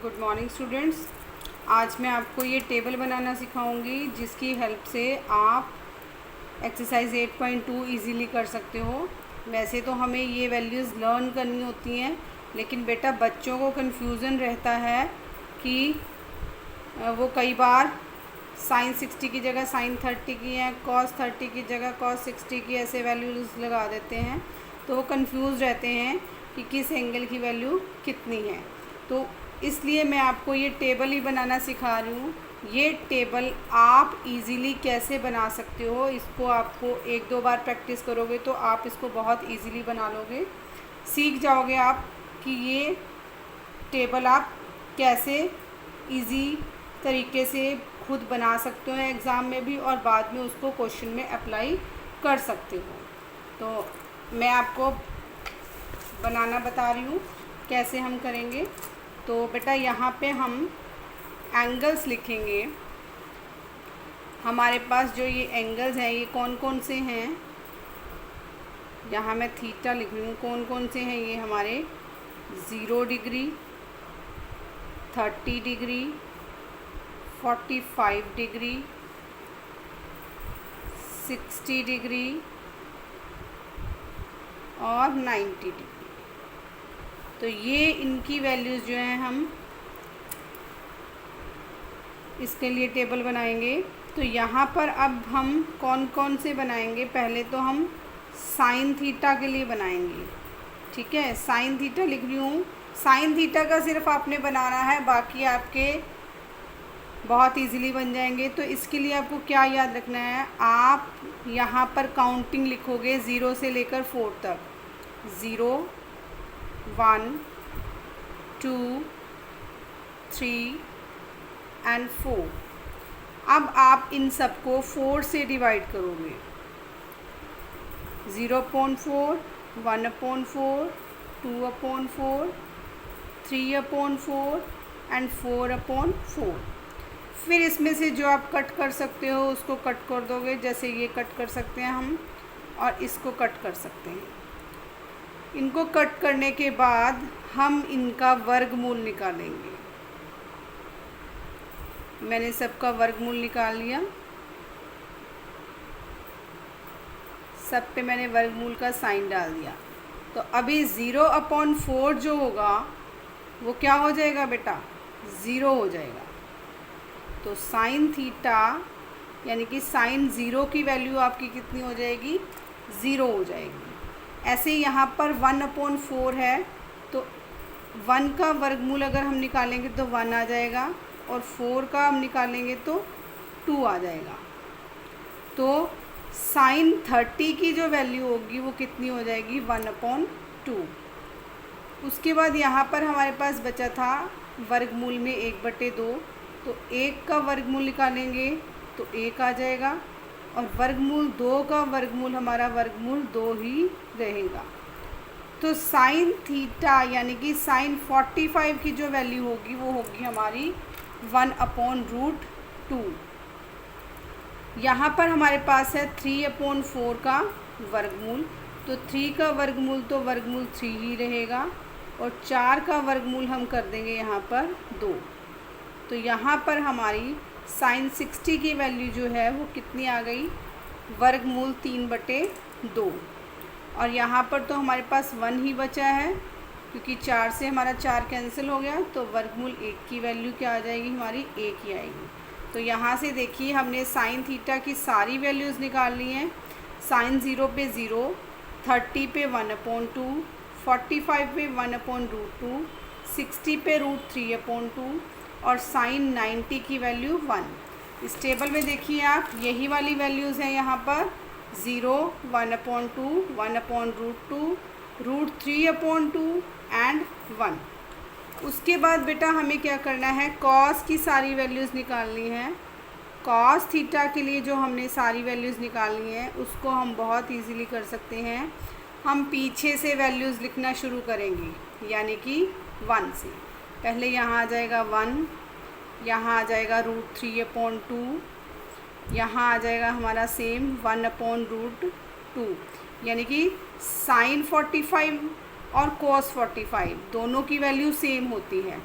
Good morning students. आज मैं आपको ये टेबल बनाना सिखाऊंगी जिसकी हेल्प से आप एक्सरसाइज 8.2 इजीली कर सकते हो। वैसे तो हमें ये वैल्यूज़ लर्न करनी होती हैं, लेकिन बेटा बच्चों को कन्फ्यूज़न रहता है कि वो कई बार साइन 60 की जगह साइन 30 की है, कॉस 30 की जगह कॉस 60 की, ऐसे वैल्यूज़ लगा देते हैं। तो वो कंफ्यूज रहते हैं कि किस एंगल की वैल्यू कितनी है। तो इसलिए मैं आपको ये टेबल ही बनाना सिखा रही हूँ। ये टेबल आप इजीली कैसे बना सकते हो, इसको आपको 1-2 बार प्रैक्टिस करोगे तो आप इसको बहुत इजीली बना लोगे, सीख जाओगे आप कि ये टेबल आप कैसे इजी तरीके से खुद बना सकते हो एग्ज़ाम में भी, और बाद में उसको क्वेश्चन में अप्लाई कर सकते हो। तो मैं आपको बनाना बता रही हूँ कैसे हम करेंगे। तो बेटा यहाँ पे हम एंगल्स लिखेंगे। हमारे पास जो ये एंगल्स हैं ये कौन कौन से हैं, यहाँ मैं थीटा लिख रही हूँ। कौन कौन से हैं ये हमारे 0 डिग्री, 30 डिग्री, 45 डिग्री, 60 डिग्री और 90 डिग्री। तो ये इनकी वैल्यूज़ जो हैं हम इसके लिए टेबल बनाएंगे। तो यहाँ पर अब हम कौन कौन से बनाएंगे, पहले तो हम साइन थीटा के लिए बनाएंगे। ठीक है, साइन थीटा लिख रही हूँ। साइन थीटा का सिर्फ आपने बनाना है, बाकी आपके बहुत इजीली बन जाएंगे। तो इसके लिए आपको क्या याद रखना है, आप यहाँ पर काउंटिंग लिखोगे 0 से लेकर 4 तक। 0 1 2 3 एंड 4। अब आप इन सबको 4 से डिवाइड करोगे। 0/4, 1/4, 2/4, 3/4 एंड 4/4। फिर इसमें से जो आप कट कर सकते हो उसको कट कर दोगे, जैसे ये कट कर सकते हैं हम, और इसको कट कर सकते हैं। इनको कट करने के बाद हम इनका वर्गमूल निकालेंगे। मैंने सबका वर्गमूल निकाल लिया, सब पे मैंने वर्गमूल का साइन डाल दिया। तो अभी 0/4 जो होगा वो क्या हो जाएगा बेटा, 0 हो जाएगा। तो साइन थीटा यानी कि साइन 0 की वैल्यू आपकी कितनी हो जाएगी, 0 हो जाएगी। ऐसे यहाँ पर 1/4 है, तो 1 का वर्गमूल अगर हम निकालेंगे तो 1 आ जाएगा, और 4 का हम निकालेंगे तो 2 आ जाएगा। तो साइन 30 की जो वैल्यू होगी वो कितनी हो जाएगी, 1/2। उसके बाद यहाँ पर हमारे पास बचा था वर्गमूल में 1/2। तो 1 का वर्गमूल निकालेंगे तो 1 आ जाएगा, और वर्गमूल 2 का वर्गमूल हमारा वर्गमूल 2 ही रहेगा। तो साइन थीटा यानी कि साइन 45 की जो वैल्यू होगी वो होगी हमारी 1/√2। यहाँ पर हमारे पास है 3/4 का वर्गमूल। तो 3 का वर्गमूल तो वर्गमूल 3 ही रहेगा, और 4 का वर्गमूल हम कर देंगे यहाँ पर 2। तो यहाँ पर हमारी साइन 60 की वैल्यू जो है वो कितनी आ गई, वर्गमूल 3/2। और यहाँ पर तो हमारे पास 1 ही बचा है, क्योंकि 4 से हमारा 4 कैंसिल हो गया। तो वर्गमूल 1 की वैल्यू क्या आ जाएगी, हमारी 1 ही आएगी। तो यहाँ से देखिए हमने साइन थीटा की सारी वैल्यूज़ निकाल ली हैं। साइन 0 पे 0, 30 पे 1/2, 45 पे 1/√2, 60 पे √3/2, और साइन 90 की वैल्यू 1। इस टेबल में देखिए आप, यही वाली वैल्यूज़ हैं यहाँ पर 0, 1/2, 1/√2, √3/2 एंड 1। उसके बाद बेटा हमें क्या करना है, कॉस की सारी वैल्यूज़ निकालनी है। कॉस थीटा के लिए जो हमने सारी वैल्यूज़ निकालनी है उसको हम बहुत इजीली कर सकते हैं। हम पीछे से वैल्यूज़ लिखना शुरू करेंगे, यानी कि 1 से। पहले यहाँ आ जाएगा 1, यहाँ आ जाएगा √3/2, यहाँ आ जाएगा हमारा सेम 1/√2। यानी कि साइन 45 और कोस 45 दोनों की वैल्यू सेम होती है।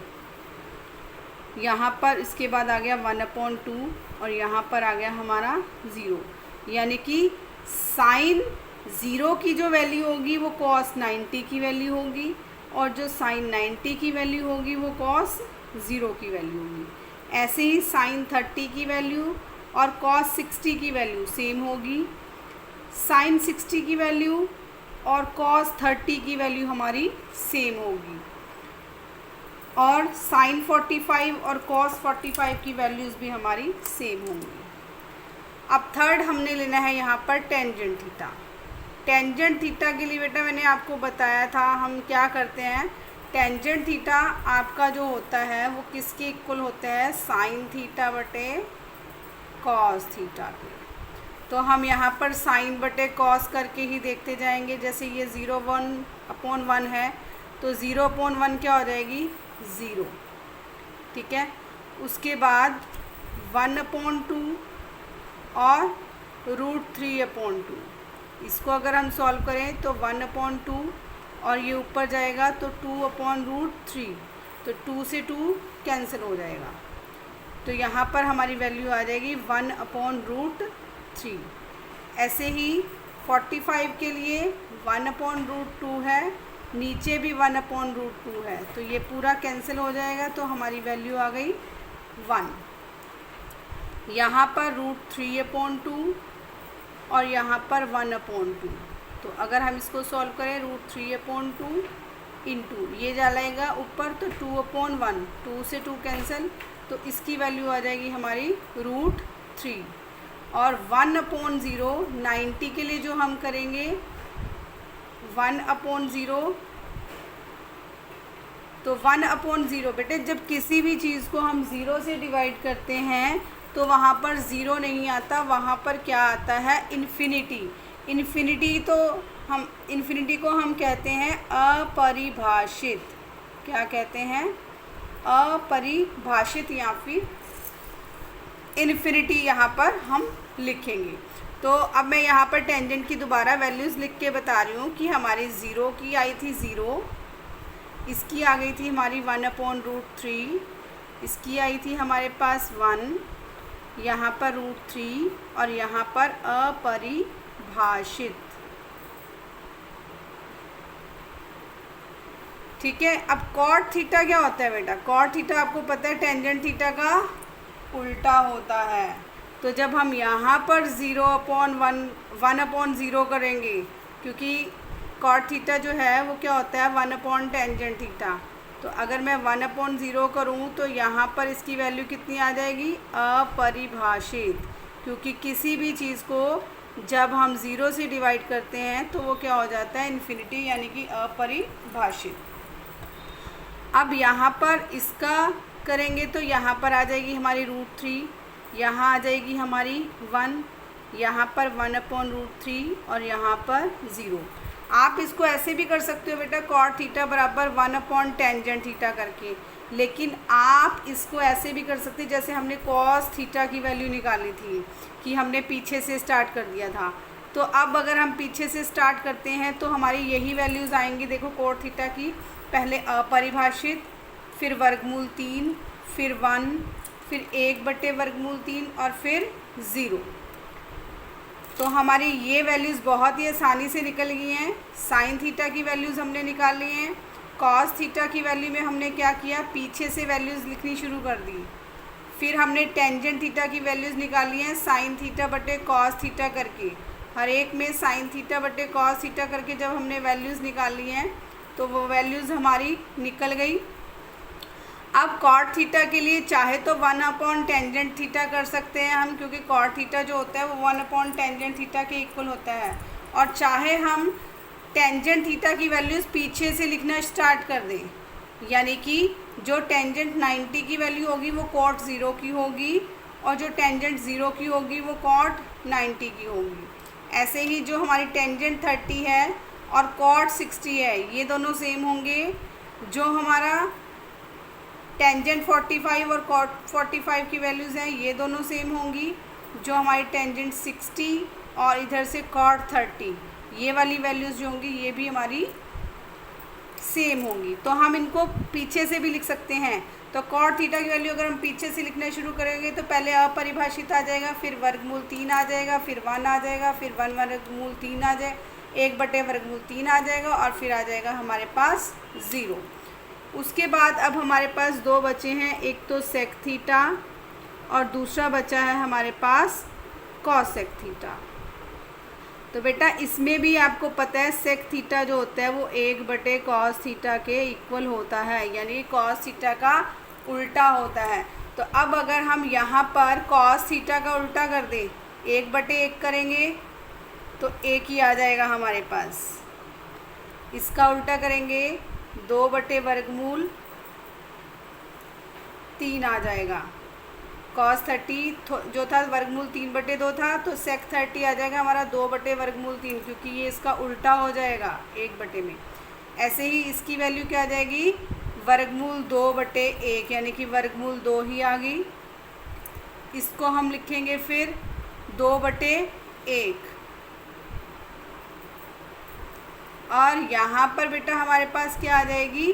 यहाँ पर इसके बाद आ गया 1/2 और यहाँ पर आ गया हमारा 0, यानी कि साइन 0 की जो वैल्यू होगी वो कॉस 90 की वैल्यू होगी और जो साइन 90 की वैल्यू होगी वो कॉस 0 की वैल्यू होगी। ऐसे ही साइन 30 की वैल्यू और कॉस 60 की वैल्यू सेम होगी। साइन 60 की वैल्यू और कॉस 30 की वैल्यू हमारी सेम होगी और साइन 45 और कॉस 45 की वैल्यूज़ भी हमारी सेम होंगी। अब थर्ड हमने लेना है यहाँ पर टेंजेंट थीटा। टेंजेंट थीटा के लिए बेटा मैंने आपको बताया था हम क्या करते हैं, टेंजेंट थीटा आपका जो होता है वो किसके इक्वल होता है, साइन थीटा बटे कॉस थीटा के। तो हम यहाँ पर साइन बटे कॉस करके ही देखते जाएंगे। जैसे ये 0/1 है तो 0/1 क्या हो जाएगी, 0, ठीक है। उसके बाद 1/2 और √3/2, इसको अगर हम सॉल्व करें तो 1/2 और ये ऊपर जाएगा तो 2/√3, तो 2 से 2 कैंसिल हो जाएगा। तो यहाँ पर हमारी वैल्यू आ जाएगी 1/√3। ऐसे ही 45 के लिए 1/√2 है, नीचे भी 1/√2 है, तो ये पूरा कैंसिल हो जाएगा तो हमारी वैल्यू आ गई 1। यहाँ पर √3/2 और यहाँ पर 1/2, तो अगर हम इसको सॉल्व करें √3/2 इंटू ये जाएगा ऊपर तो 2/1, 2 से 2 कैंसिल, तो इसकी वैल्यू आ जाएगी हमारी √3। और 1/0 90 के लिए जो हम करेंगे 1/0, तो 1/0 बेटे जब किसी भी चीज़ को हम 0 से डिवाइड करते हैं तो वहाँ पर 0 नहीं आता, वहाँ पर क्या आता है, इन्फिनिटी। इन्फिनिटी तो हम इन्फिनिटी को हम कहते हैं अपरिभाषित, क्या कहते हैं, अपरिभाषित या फिर इन्फिनिटी यहाँ पर हम लिखेंगे। तो अब मैं यहाँ पर टेंजेंट की दोबारा वैल्यूज़ लिख के बता रही हूँ कि हमारी 0 की आई थी 0, इसकी आ गई थी हमारी 1/√3, इसकी आई थी हमारे पास 1, यहाँ पर √3 और यहाँ पर अपरिभाषित, ठीक है। अब कॉट थीटा क्या होता है बेटा, कॉट थीटा आपको पता है टेंजेंट थीटा का उल्टा होता है। तो जब हम यहाँ पर 1/0 करेंगे, क्योंकि कॉट थीटा जो है वो क्या होता है 1/टेंजेंट थीटा, तो अगर मैं 1/0 करूँ तो यहाँ पर इसकी वैल्यू कितनी आ जाएगी, अपरिभाषित, क्योंकि किसी भी चीज़ को जब हम 0 से डिवाइड करते हैं तो वो क्या हो जाता है, इन्फिनिटी, यानी कि अपरिभाषित। अब यहाँ पर इसका करेंगे तो यहाँ पर आ जाएगी हमारी √3, यहाँ आ जाएगी हमारी 1, यहाँ पर 1/√3 और यहाँ पर 0। आप इसको ऐसे भी कर सकते हो बेटा, कॉट थीटा बराबर 1/टेंजेंट थीटा करके, लेकिन आप इसको ऐसे भी कर सकते जैसे हमने कॉस थीटा की वैल्यू निकाली थी कि हमने पीछे से स्टार्ट कर दिया था। तो अब अगर हम पीछे से स्टार्ट करते हैं तो हमारी यही वैल्यूज़ आएंगी। देखो कॉट थीटा की पहले अपरिभाषित, फिर वर्गमूल 3, फिर 1, फिर 1/√3 और फिर 0। तो हमारी ये वैल्यूज़ बहुत ही आसानी से निकल गई हैं। साइन थीटा की वैल्यूज़ हमने निकाल ली हैं। कॉस थीटा की वैल्यू में हमने क्या किया, पीछे से वैल्यूज़ लिखनी शुरू कर दी। फिर हमने टेंजेंट थीटा की वैल्यूज़ निकाली हैं साइन थीटा बटे कॉस थीटा करके, हर एक में साइन थीटा बटे कॉस थीटा करके जब हमने वैल्यूज़ निकाली हैं तो वो वैल्यूज़ हमारी निकल गई। अब कॉट थीटा के लिए चाहे तो 1/टेंजेंट थीटा कर सकते हैं हम, क्योंकि कॉट थीटा जो होता है वो 1/टेंजेंट थीटा के इक्वल होता है, और चाहे हम टेंजेंट थीटा की वैल्यूज़ पीछे से लिखना स्टार्ट कर दें, यानी कि जो टेंजेंट 90 की वैल्यू होगी वो कॉट 0 की होगी और जो टेंजेंट 0 की होगी वो कॉट 90 की होगी। ऐसे ही जो हमारी टेंजेंट 30 है और कॉट 60 है ये दोनों सेम होंगे। जो हमारा टेंजेंट 45 और कॉट 45 की वैल्यूज़ हैं ये दोनों सेम होंगी। जो हमारी टेंजेंट 60 और इधर से कॉट 30 ये वाली वैल्यूज़ जो होंगी ये भी हमारी सेम होंगी। तो हम इनको पीछे से भी लिख सकते हैं। तो कॉट थीटा की वैल्यू अगर हम पीछे से लिखना शुरू करेंगे तो पहले अपरिभाषित आ जाएगा, फिर वर्गमूल 3 आ जाएगा, फिर 1 आ जाएगा, फिर 1 वर्गमूल 3 आ जाए, 1/वर्गमूल 3 आ जाएगा, और फिर आ जाएगा हमारे पास 0। उसके बाद अब हमारे पास दो बचे हैं, एक तो सेक थीटा और दूसरा बचा है हमारे पास कॉसेक थीटा। तो बेटा इसमें भी आपको पता है सेक थीटा जो होता है वो 1/कॉस थीटा के इक्वल होता है, यानी कॉस थीटा का उल्टा होता है। तो अब अगर हम यहाँ पर कॉस थीटा का उल्टा कर दें, 1/1 करेंगे तो 1 ही आ जाएगा हमारे पास। इसका उल्टा करेंगे 2/वर्गमूल 3 आ जाएगा। कॉस 30 जो था वर्गमूल 3/2 था, तो सेक 30 आ जाएगा हमारा 2/वर्गमूल 3, क्योंकि ये इसका उल्टा हो जाएगा 1/, में। ऐसे ही इसकी वैल्यू क्या आ जाएगी, वर्गमूल 2/1, यानी कि वर्गमूल 2 ही आ गई। इसको हम लिखेंगे फिर 2/1, और यहाँ पर बेटा हमारे पास क्या आ जाएगी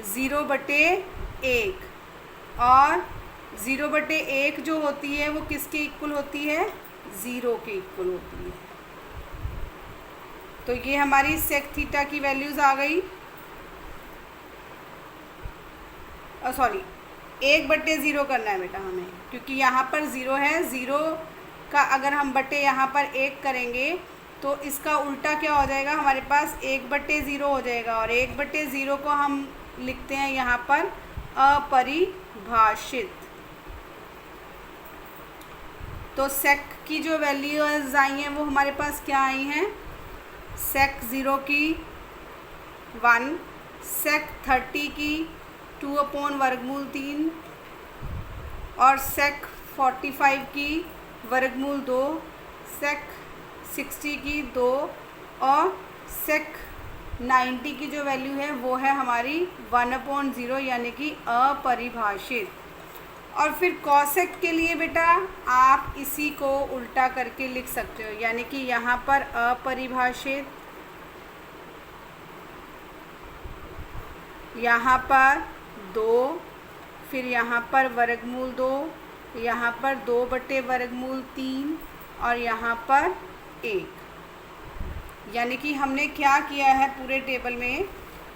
0/1, और 0/1 जो होती है वो किसके इक्वल होती है, 0 के इक्वल होती है। तो ये हमारी सेक थीटा की वैल्यूज़ आ गई, सॉरी 1/0 करना है बेटा हमें, क्योंकि यहाँ पर 0 है। 0 का अगर हम बटे यहाँ पर 1 करेंगे तो इसका उल्टा क्या हो जाएगा हमारे पास, 1/0 हो जाएगा, और 1/0 को हम लिखते हैं यहाँ पर अपरिभाषित। तो सेक की जो वैल्यूज आई हैं वो हमारे पास क्या आई हैं, सेक 0 की 1, सेक 30 की 2/वर्गमूल 3, और सेक 45 की वर्गमूल 2, सेक 60 की 2, और सेक 90 की जो वैल्यू है वो है हमारी 1/0, यानी कि अपरिभाषित। और फिर कॉसेक के लिए बेटा आप इसी को उल्टा करके लिख सकते हो, यानी कि यहाँ पर अपरिभाषित, यहाँ पर 2, फिर यहाँ पर वर्गमूल 2, यहाँ पर 2/वर्गमूल 3, और यहाँ पर 1। यानी कि हमने क्या किया है, पूरे टेबल में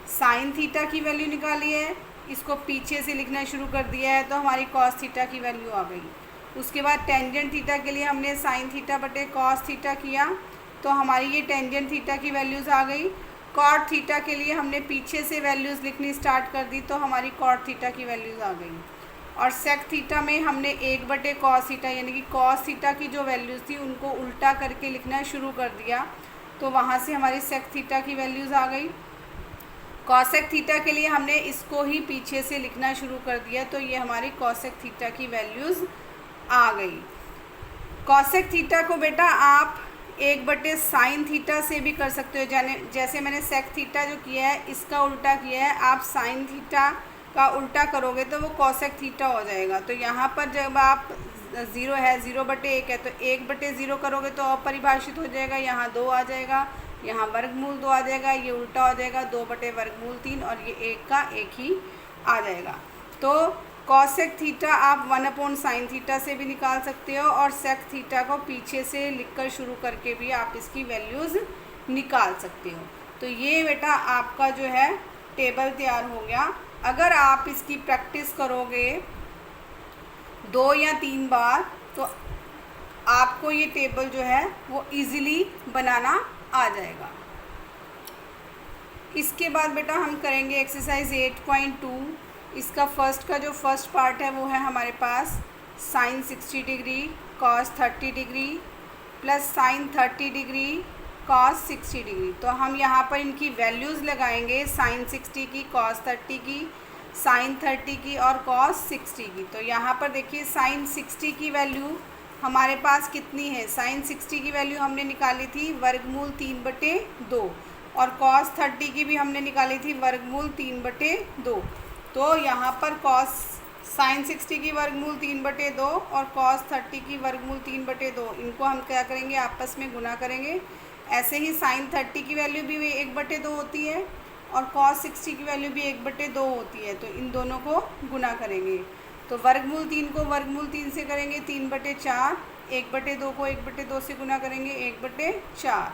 साइन थीटा की वैल्यू निकाली है, इसको पीछे से लिखना शुरू कर दिया है, तो हमारी कॉस थीटा की वैल्यू आ गई। उसके बाद टेंजेंट थीटा के लिए हमने साइन थीटा बटे कॉस थीटा किया, तो हमारी ये टेंजेंट थीटा की वैल्यूज़ आ गई। कॉट थीटा के लिए हमने पीछे से वैल्यूज़ लिखनी स्टार्ट कर दी, तो हमारी कॉट थीटा की वैल्यूज़ आ गई। और सेक थीटा में हमने 1/कॉस थीटा, यानी कि कॉस थीटा की जो वैल्यूज़ थी उनको उल्टा करके लिखना शुरू कर दिया, तो वहाँ से हमारी सेक थीटा की वैल्यूज़ आ गई। कॉसेक थीटा के लिए हमने इसको ही पीछे से लिखना शुरू कर दिया, तो ये हमारी कॉसेक थीटा की वैल्यूज़ आ गई। कॉसेक थीटा को बेटा आप 1/साइन थीटा से भी कर सकते हो, जैसे मैंने सेक थीटा जो किया है इसका उल्टा किया है, आप साइन थीटा का उल्टा करोगे तो वो कॉसेक थीटा हो जाएगा। तो यहाँ पर जब आप 0 है, 0/1 है, तो 1/0 करोगे तो अपरिभाषित हो जाएगा, यहाँ 2 आ जाएगा, यहाँ वर्गमूल 2 आ जाएगा, ये उल्टा हो जाएगा 2/वर्गमूल 3, और ये 1 का 1 ही आ जाएगा। तो कॉसेक थीटा आप 1/साइन थीटा से भी निकाल सकते हो, और सेक थीटा को पीछे से लिखकर शुरू करके भी आप इसकी वैल्यूज़ निकाल सकते हो। तो ये बेटा आपका जो है टेबल तैयार हो गया। अगर आप इसकी प्रैक्टिस करोगे 2 या 3 बार तो आपको ये टेबल जो है वो इजीली बनाना आ जाएगा। इसके बाद बेटा हम करेंगे एक्सरसाइज 8.2। इसका जो फर्स्ट पार्ट है वो है हमारे पास sine 60 degree cos 30 degree plus sine 30 degree cos 60 degree. तो हम यहाँ पर इनकी वैल्यूज़ लगाएंगे, साइन 60 की, कॉस 30 की, साइन 30 की और कॉस 60 की। तो यहाँ पर देखिए साइन 60 की वैल्यू हमारे पास कितनी है, साइन 60 की वैल्यू हमने निकाली थी वर्गमूल 3/2, और कॉस 30 की भी हमने निकाली थी वर्गमूल 3/2। तो यहाँ पर साइन 60 की वर्गमूल 3/2 और कॉस 30 की वर्गमूल 3/2, इनको हम क्या करेंगे, आपस में गुना करेंगे। ऐसे ही साइन 30 की वैल्यू भी 1/2 होती है, और cos 60 की वैल्यू भी 1/2 होती है, तो इन दोनों को गुना करेंगे। तो वर्गमूल 3 को वर्गमूल 3 से करेंगे 3/4, 1/2 को 1/2 से गुना करेंगे 1/4।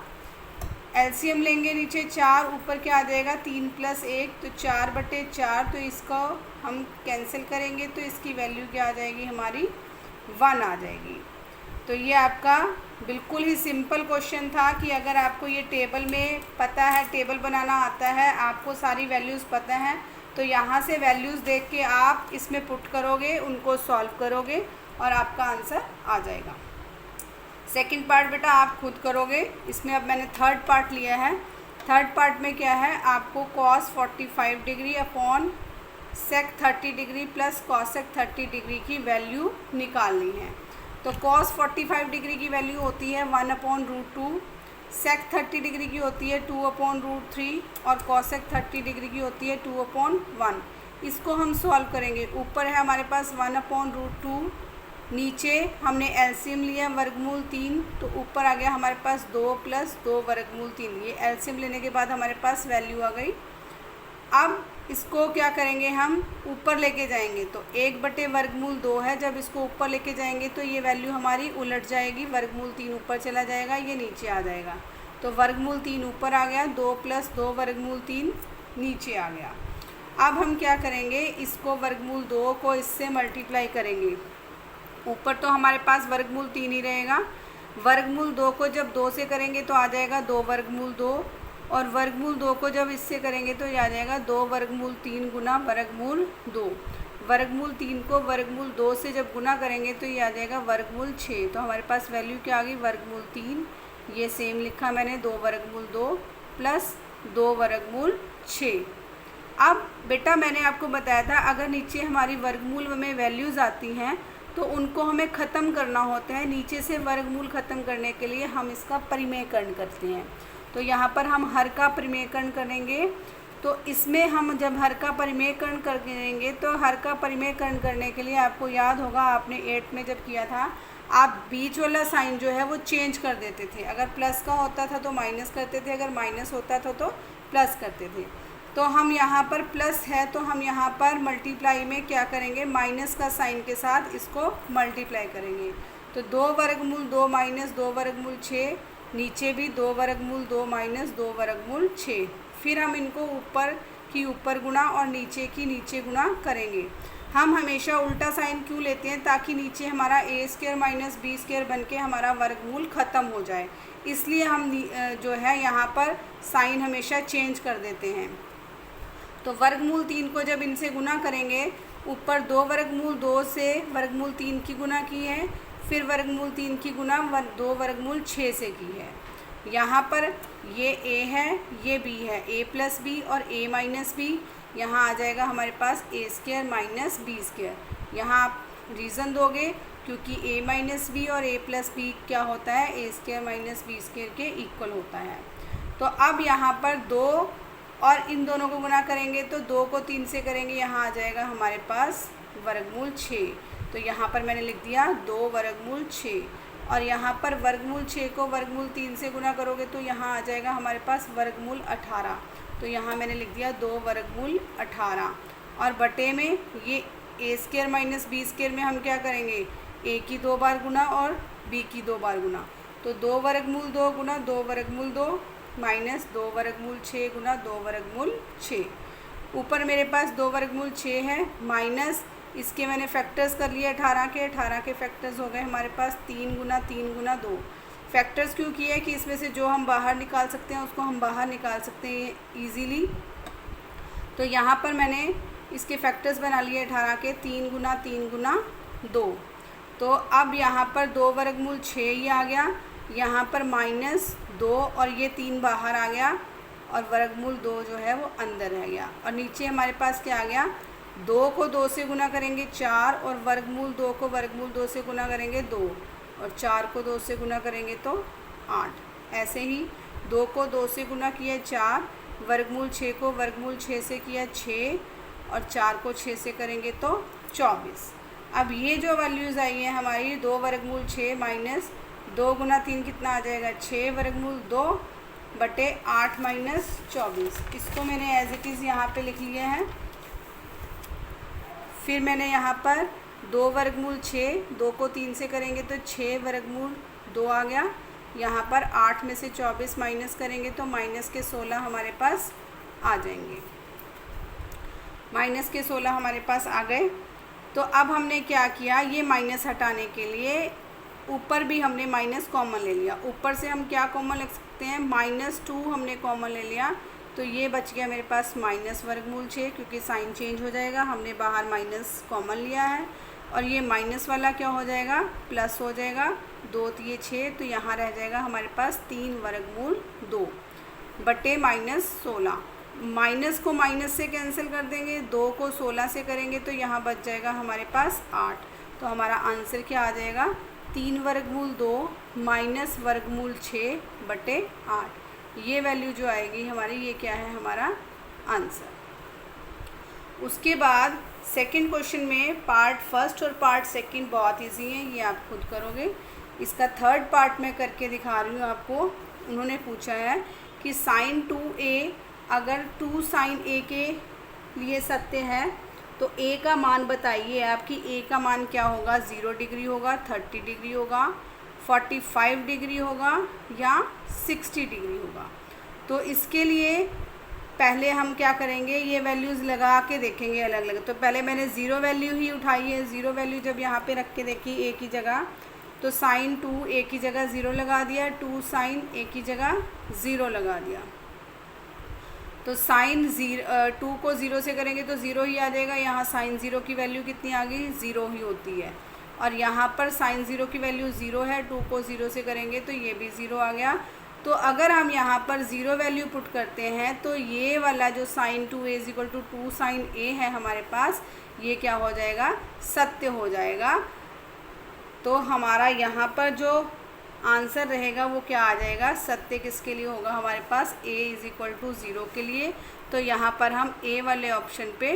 एलसीएम लेंगे नीचे 4, ऊपर क्या आ जाएगा 3 + 1, तो 4/4। तो इसको हम कैंसिल करेंगे तो इसकी वैल्यू क्या आ जाएगी हमारी 1 आ जाएगी। तो ये आपका बिल्कुल ही सिंपल क्वेश्चन था कि अगर आपको ये टेबल में पता है, टेबल बनाना आता है, आपको सारी वैल्यूज़ पता हैं, तो यहाँ से वैल्यूज़ देख के आप इसमें पुट करोगे, उनको सॉल्व करोगे और आपका आंसर आ जाएगा। सेकंड पार्ट बेटा आप खुद करोगे। इसमें अब मैंने थर्ड पार्ट लिया है। थर्ड पार्ट में क्या है, आपको cos 45 degree upon sec 30 degree plus cosec 30 degree की वैल्यू निकालनी है। तो cos 45 डिग्री की वैल्यू होती है 1/√2, sec 30 डिग्री की होती है 2/√3 और cosec 30 डिग्री की होती है 2/1। इसको हम सॉल्व करेंगे। ऊपर है हमारे पास 1/√2, नीचे हमने एलसीएम लिया वर्गमूल 3, तो ऊपर आ गया हमारे पास 2 + 2 वर्गमूल 3। ये एलसीएम लेने के बाद हमारे पास वैल्यू आ गई। अब इसको क्या करेंगे, हम ऊपर लेके जाएंगे, तो 1/√2 है, जब इसको ऊपर लेके जाएंगे तो ये वैल्यू हमारी उलट जाएगी, वर्गमूल 3 ऊपर चला जाएगा, ये नीचे आ जाएगा। तो वर्गमूल 3 ऊपर आ गया, 2 + 2 वर्गमूल 3 नीचे आ गया। अब हम क्या करेंगे, इसको वर्गमूल 2 को इससे मल्टीप्लाई करेंगे। ऊपर तो हमारे पास वर्गमूल 3 ही रहेगा, वर्गमूल 2 को जब 2 से करेंगे तो आ जाएगा 2 वर्गमूल 2, और वर्गमूल 2 को जब इससे करेंगे तो ये आ जाएगा 2 वर्गमूल 3 गुना वर्गमूल 2। वर्गमूल 3 को वर्गमूल 2 से जब गुना करेंगे तो ये आ जाएगा वर्गमूल 6। तो हमारे पास वैल्यू क्या आ गई, वर्गमूल 3, ये सेम लिखा मैंने, 2 वर्गमूल 2 प्लस 2 वर्गमूल 6। अब बेटा मैंने आपको बताया था अगर नीचे हमारी वर्गमूल में वैल्यूज़ आती हैं तो उनको हमें ख़त्म करना होता है। नीचे से वर्गमूल ख़त्म करने के लिए हम इसका परिमेयकरण करते हैं। तो यहाँ पर हम हर का परिमेयकरण करेंगे। तो इसमें हम जब हर का परिमेयकरण करेंगे तो हर का परिमेयकरण करने के लिए आपको याद होगा आपने 8th में जब किया था, आप बीच वाला साइन जो है वो चेंज कर देते थे। अगर प्लस का होता था तो माइनस करते थे, अगर माइनस होता था तो प्लस करते थे। तो हम यहाँ पर प्लस है तो हम यहाँ पर मल्टीप्लाई में क्या करेंगे, माइनस का साइन के साथ इसको मल्टीप्लाई करेंगे। तो 2 वर्गमूल 2 माइनस 2 वर्गमूल 6, नीचे भी 2 वर्गमूल 2 माइनस 2 वर्गमूल 6। फिर हम इनको ऊपर की ऊपर गुना और नीचे की नीचे गुना करेंगे। हम हमेशा उल्टा साइन क्यों लेते हैं, ताकि नीचे हमारा a² माइनस b² बन के हमारा वर्गमूल ख़त्म हो जाए, इसलिए हम जो है यहाँ पर साइन हमेशा चेंज कर देते हैं। तो वर्गमूल 3 को जब इनसे गुना करेंगे, ऊपर 2 वर्गमूल 2 से वर्गमूल 3 की गुना की है, फिर वर्गमूल 3 की गुना 2 वर्गमूल 6 से की है। यहाँ पर ये a है, ये b है, a + b और a - b। यहाँ आ जाएगा हमारे पास a² माइनस b²। यहाँ आप रीज़न दोगे क्योंकि a - b और a + b क्या होता है, a² माइनस b² के इक्वल होता है। तो अब यहाँ पर 2 और इन दोनों को गुना करेंगे तो 2 को 3 से करेंगे, यहाँ आ जाएगा हमारे पास वर्गमूल 6। तो यहाँ पर मैंने लिख दिया 2 वर्गमूल 6, और यहाँ पर वर्गमूल 6 को वर्गमूल 3 से गुना करोगे तो यहाँ आ जाएगा हमारे पास वर्गमूल 18। तो यहाँ मैंने लिख दिया 2 वर्गमूल 18, और बटे में ये a² माइनस b² में हम क्या करेंगे, a की 2 बार गुना और b की 2 बार गुना। तो 2 वर्गमूल 2 गुना 2 वर्गमूल 2 माइनस 2 वर्गमूल 6 गुना 2 वर्गमूल 6। ऊपर मेरे पास 2 वर्गमूल 6 है, माइनस इसके मैंने फैक्टर्स कर लिए 18 के फैक्टर्स हो गए हमारे पास 3 गुना 3 गुना 2। फैक्टर्स क्यों किए कि इसमें से जो हम बाहर निकाल सकते हैं उसको हम बाहर निकाल सकते हैं ईज़िली। तो यहाँ पर मैंने इसके फैक्टर्स बना लिए 18 के, 3 गुना 3 गुना 2। तो अब यहाँ पर 2 वर्गमूल 6 ही आ गया, यहाँ पर -2 और ये 3 बाहर आ गया, और वर्गमूल 2 जो है वो अंदर रह गया। और नीचे हमारे पास क्या आ गया, 2 को 2 से गुना करेंगे 4, और वर्गमूल 2 को वर्गमूल 2 से गुना करेंगे 2, और 4 को 2 से गुना करेंगे तो 8। ऐसे ही 2 को 2 से गुना किया 4, वर्गमूल 6 को वर्गमूल 6 से किया 6, और 4 को 6 से करेंगे तो 24। अब ये जो वैल्यूज़ आई है हमारी 2 वर्गमूल 6 माइनस 2 गुना 3 कितना आ जाएगा, 6 वर्गमूल 2 बटे 8 माइनस 24। इसको मैंने एज इट इज़ यहाँ पे लिख लिया है। फिर मैंने यहाँ पर 2 वर्गमूल 6, 2 को 3 से करेंगे तो 6 वर्गमूल 2 आ गया। यहाँ पर 8 में से 24 माइनस करेंगे तो माइनस के 16 हमारे पास आ जाएंगे। माइनस के 16 हमारे पास आ गए। तो अब हमने क्या किया, ये माइनस हटाने के लिए ऊपर भी हमने माइनस कॉमन ले लिया। ऊपर से हम क्या कॉमन ले सकते हैं, -2 हमने कॉमन ले लिया, तो ये बच गया मेरे पास माइनस वर्गमूल 6, क्योंकि साइन चेंज हो जाएगा, हमने बाहर माइनस कॉमन लिया है। और ये माइनस वाला क्या हो जाएगा, प्लस हो जाएगा। 2 ये 6, तो यहाँ रह जाएगा हमारे पास 3 वर्गमूल 2 बटे -16। माइनस को माइनस से कैंसिल कर देंगे, 2 को 16 से करेंगे तो यहाँ बच जाएगा हमारे पास 8। तो हमारा आंसर क्या आ जाएगा, 3 वर्गमूल 2 माइनस वर्गमूल 6 बटे 8। ये वैल्यू जो आएगी हमारी, ये क्या है हमारा आंसर। उसके बाद सेकंड क्वेश्चन में पार्ट फर्स्ट और पार्ट सेकंड बहुत इजी है, ये आप खुद करोगे। इसका थर्ड पार्ट मैं करके दिखा रही हूँ आपको। उन्होंने पूछा है कि साइन 2a अगर 2 साइन a के लिए सत्य है तो a का मान बताइए आपकी। a का मान क्या होगा, 0 डिग्री होगा, 30 डिग्री होगा, 45 डिग्री होगा या 60 डिग्री होगा। तो इसके लिए पहले हम क्या करेंगे, ये वैल्यूज़ लगा के देखेंगे अलग अलग। तो पहले मैंने 0 वैल्यू ही उठाई है। 0 वैल्यू जब यहाँ पे रख के देखी a की जगह, तो साइन 2 a की जगह 0 लगा दिया, 2 साइन a की जगह 0 लगा दिया। तो साइन 2 को 0 से करेंगे तो 0 ही आ जाएगा। यहाँ साइन 0 की वैल्यू कितनी आ गई, 0 ही होती है। और यहाँ पर साइन 0 की वैल्यू 0 है, 2 को 0 से करेंगे तो ये भी 0 आ गया। तो अगर हम यहाँ पर 0 वैल्यू पुट करते हैं तो ये वाला जो साइन 2a = 2 साइन a है हमारे पास, ये क्या हो जाएगा, सत्य हो जाएगा। तो हमारा यहाँ पर जो आंसर रहेगा वो क्या आ जाएगा, सत्य किसके लिए होगा हमारे पास, a = 0 के लिए। तो यहाँ पर हम a वाले ऑप्शन पे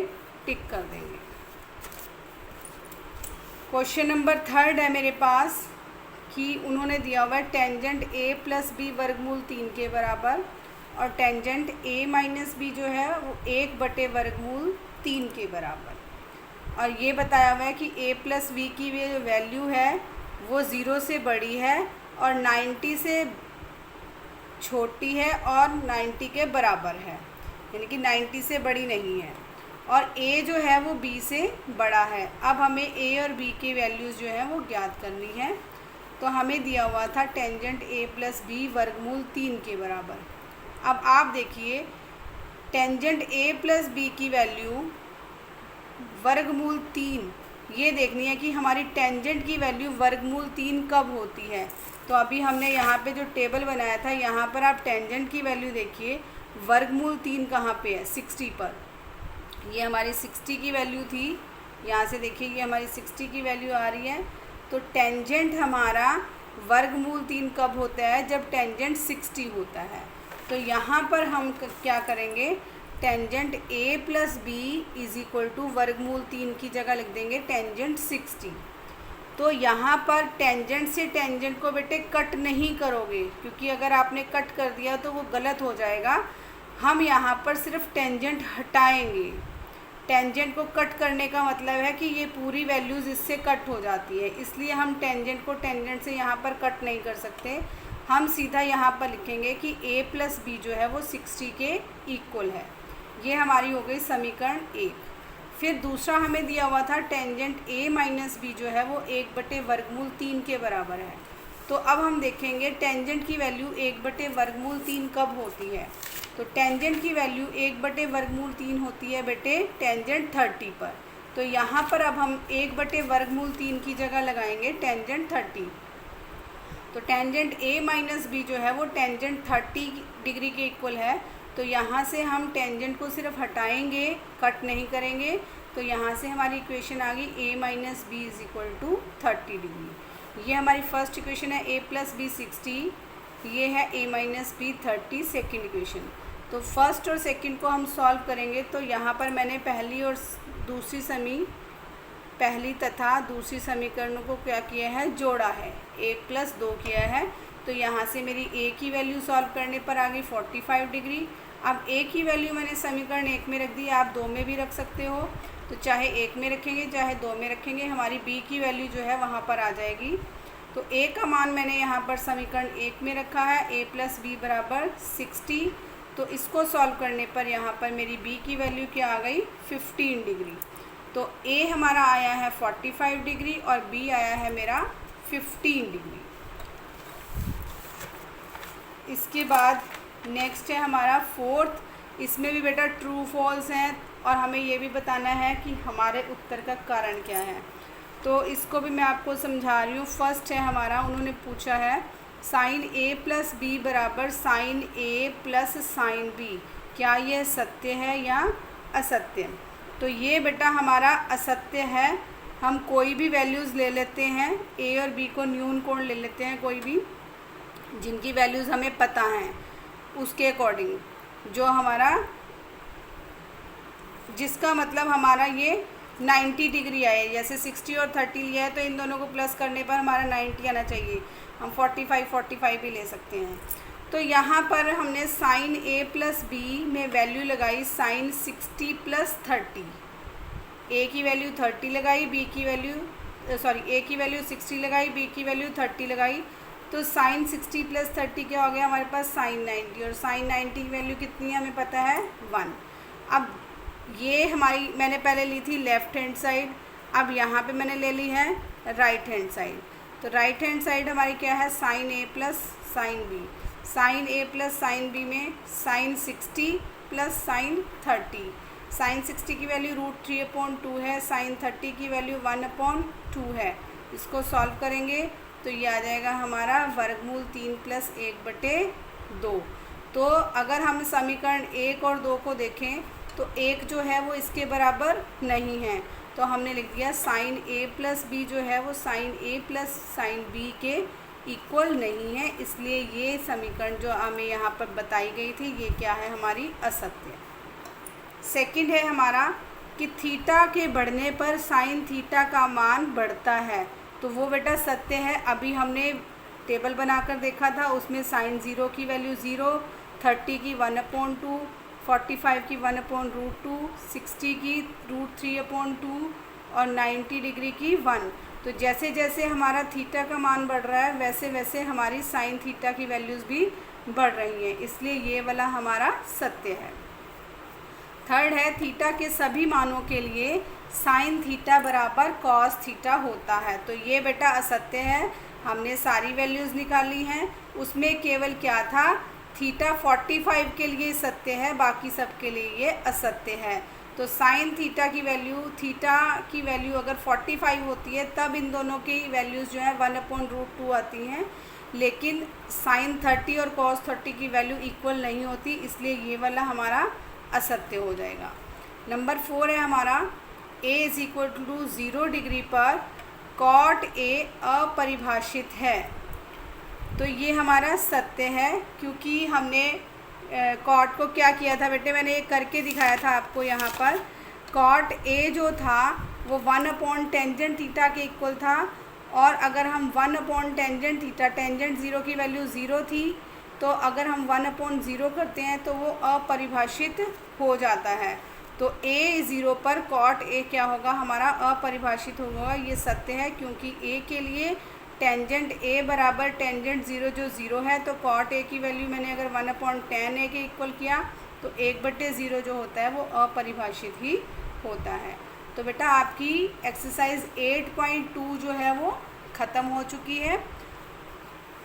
टिक कर देंगे। क्वेश्चन नंबर थर्ड है मेरे पास कि उन्होंने दिया हुआ है टेंजेंट a + b वर्गमूल 3 के बराबर और टेंजेंट a - b जो है वो 1 बटे वर्गमूल 3 के बराबर। और ये बताया हुआ है कि a + b की जो वैल्यू है वो 0 से बड़ी है और 90 से छोटी है और 90 के बराबर है, यानी कि 90 से बड़ी नहीं है। और a जो है वो b से बड़ा है। अब हमें a और b की वैल्यूज़ जो है वो ज्ञात करनी है। तो हमें दिया हुआ था टेंजेंट a + b वर्गमूल 3 के बराबर। अब आप देखिए टेंजेंट a + b की वैल्यू वर्गमूल 3, ये देखनी है कि हमारी टेंजेंट की वैल्यू वर्गमूल 3 कब होती है। तो अभी हमने यहाँ पे जो टेबल बनाया था, यहाँ पर आप टेंजेंट की वैल्यू देखिए, वर्गमूल 3 कहाँ पे है, 60 पर। ये हमारी 60 की वैल्यू थी, यहाँ से देखिए ये हमारी 60 की वैल्यू आ रही है। तो टेंजेंट हमारा वर्गमूल 3 कब होता है, जब टेंजेंट 60 होता है। तो यहाँ पर हम क्या करेंगे, टेंजेंट a + b = वर्गमूल 3 की जगह लिख देंगे टेंजेंट 60। तो यहाँ पर टेंजेंट से टेंजेंट को बेटे कट नहीं करोगे, क्योंकि अगर आपने कट कर दिया तो वो गलत हो जाएगा। हम यहाँ पर सिर्फ टेंजेंट हटाएंगे। टेंजेंट को कट करने का मतलब है कि ये पूरी वैल्यूज़ इससे कट हो जाती है, इसलिए हम टेंजेंट को टेंजेंट से यहाँ पर कट नहीं कर सकते। हम सीधा यहाँ पर लिखेंगे कि a + b जो है वो 60 के इक्वल है। ये हमारी हो गई समीकरण 1। फिर दूसरा हमें दिया हुआ था टेंजेंट a - b जो है वो 1 बटे वर्गमूल 3 के बराबर है। तो अब हम देखेंगे टेंजेंट की वैल्यू 1 बटे वर्गमूल 3 कब होती है। तो टेंजेंट की वैल्यू 1 बटे वर्गमूल 3 होती है बेटे टेंजेंट 30 पर। तो यहाँ पर अब हम 1 बटे वर्गमूल 3 की जगह लगाएंगे टेंजेंट 30। तो टेंजेंट a - b जो है वो टेंजेंट 30 डिग्री के इक्वल है। तो यहाँ से हम टेंजेंट को सिर्फ हटाएंगे, कट नहीं करेंगे। तो यहाँ से हमारी इक्वेशन आ गई a - b = 30 डिग्री। ये हमारी फर्स्ट इक्वेशन है, a + b 60, ये है a - b 30 सेकेंड इक्वेशन। तो फर्स्ट और सेकंड को हम सॉल्व करेंगे। तो यहाँ पर मैंने पहली तथा दूसरी समीकरणों को क्या किया है, जोड़ा है, 1 + 2 किया है। तो यहाँ से मेरी ए की वैल्यू सॉल्व करने पर आ गई 45 डिग्री। अब ए की वैल्यू मैंने समीकरण 1 में रख दी, आप 2 में भी रख सकते हो, तो चाहे 1 में रखेंगे चाहे 2 में रखेंगे, हमारी बी की वैल्यू जो है वहाँ पर आ जाएगी। तो ए का मान मैंने यहाँ पर समीकरण 1 में रखा है, a + b = 60। तो इसको सॉल्व करने पर यहाँ पर मेरी बी की वैल्यू क्या आ गई 15 डिग्री। तो ए हमारा आया है 45 डिग्री और बी आया है मेरा 15 डिग्री। इसके बाद नेक्स्ट है हमारा फोर्थ। इसमें भी बेटा ट्रू फॉल्स हैं और हमें ये भी बताना है कि हमारे उत्तर का कारण क्या है। तो इसको भी मैं आपको समझा रही हूँ। फर्स्ट है हमारा, उन्होंने पूछा है sin a + b = sin a + sin b, क्या यह सत्य है या असत्य। तो ये बेटा हमारा असत्य है। हम कोई भी वैल्यूज़ ले लेते हैं, a और b को न्यून कोण ले लेते हैं, कोई भी जिनकी वैल्यूज़ हमें पता हैं उसके अकॉर्डिंग, जो हमारा जिसका मतलब हमारा ये 90 डिग्री आए। जैसे 60 और 30 लिया है तो इन दोनों को प्लस करने पर हमारा 90 आना चाहिए। हम 45 भी ले सकते हैं। तो यहाँ पर हमने sin a + b में वैल्यू लगाई sin 60 + 30। a की वैल्यू 30 लगाई, a की वैल्यू 60 लगाई, b की वैल्यू 30 लगाई। तो sin 60 + 30 क्या हो गया हमारे पास sin 90, और sin 90 की वैल्यू कितनी है हमें पता है 1। अब ये हमारी मैंने पहले ली थी लेफ़्ट हैंड साइड, अब यहाँ पे मैंने ले ली है राइट हैंड साइड। तो राइट हैंड साइड हमारी क्या है sin a + sin b। sin a + sin b में sin 60 + sin 30। sin 60 की वैल्यू √3/2 है, sin 30 की वैल्यू 1/2 है। इसको सॉल्व करेंगे तो ये आ जाएगा हमारा वर्गमूल 3 + 1/2। तो अगर हम समीकरण 1 और 2 को देखें तो 1 जो है वो इसके बराबर नहीं है, तो हमने लिख दिया sin a + b जो है वो sin a + sin b के इक्वल नहीं है, इसलिए ये समीकरण जो हमें यहाँ पर बताई गई थी ये क्या है हमारी असत्य। सेकंड है हमारा कि थीटा के बढ़ने पर sin थीटा का मान बढ़ता है, तो वो बेटा सत्य है। अभी हमने टेबल बनाकर देखा था, उसमें sin 0 की वैल्यू 0, 30 की 1/2, 45 की 1/√2, 60 की √3/2 और 90 डिग्री की 1। तो जैसे जैसे हमारा थीटा का मान बढ़ रहा है वैसे वैसे हमारी sin थीटा की वैल्यूज़ भी बढ़ रही हैं, इसलिए ये वाला हमारा सत्य है। थर्ड है थीटा के सभी मानों के लिए sin थीटा = cos थीटा होता है, तो ये बेटा असत्य है। हमने सारी वैल्यूज़ निकाली हैं, उसमें केवल क्या था थीटा 45 के लिए सत्य है, बाकी सब के लिए ये असत्य है। तो sin थीटा की वैल्यू अगर 45 होती है तब इन दोनों की वैल्यूज़ जो है 1/√2 आती हैं, लेकिन sin 30 और cos 30 की वैल्यू इक्वल नहीं होती, इसलिए ये वाला हमारा असत्य हो जाएगा। नंबर 4 है हमारा a = 0 डिग्री पर cot a अपरिभाषित है, तो ये हमारा सत्य है, क्योंकि हमने कॉट को क्या किया था बेटे, मैंने एक करके दिखाया था आपको। यहाँ पर कॉट a जो था वो 1/tan थीटा के इक्वल था, और अगर हम 1/tan थीटा, टेंजेंट 0 की वैल्यू 0 थी, तो अगर हम 1/0 करते हैं तो वो अपरिभाषित हो जाता है। तो a 0 पर कॉट a क्या होगा हमारा अपरिभाषित होगा। ये सत्य है, क्योंकि a के लिए टेंजेंट a = टेंजेंट 0 जो 0 है, तो कॉट a की वैल्यू मैंने अगर 1/tan a के इक्वल किया तो 1/0 जो होता है वो अपरिभाषित ही होता है। तो बेटा आपकी एक्सरसाइज 8.2 जो है वो ख़त्म हो चुकी है।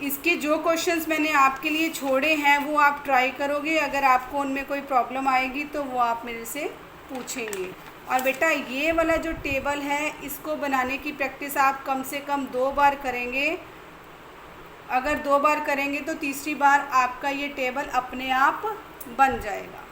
इसके जो क्वेश्चंस मैंने आपके लिए छोड़े हैं वो आप ट्राई करोगे, अगर आपको उनमें कोई प्रॉब्लम आएगी तो वो आप मेरे से पूछेंगे। और बेटा ये वाला जो टेबल है इसको बनाने की प्रैक्टिस आप कम से कम 2 बार करेंगे। अगर 2 बार करेंगे तो तीसरी बार आपका ये टेबल अपने आप बन जाएगा।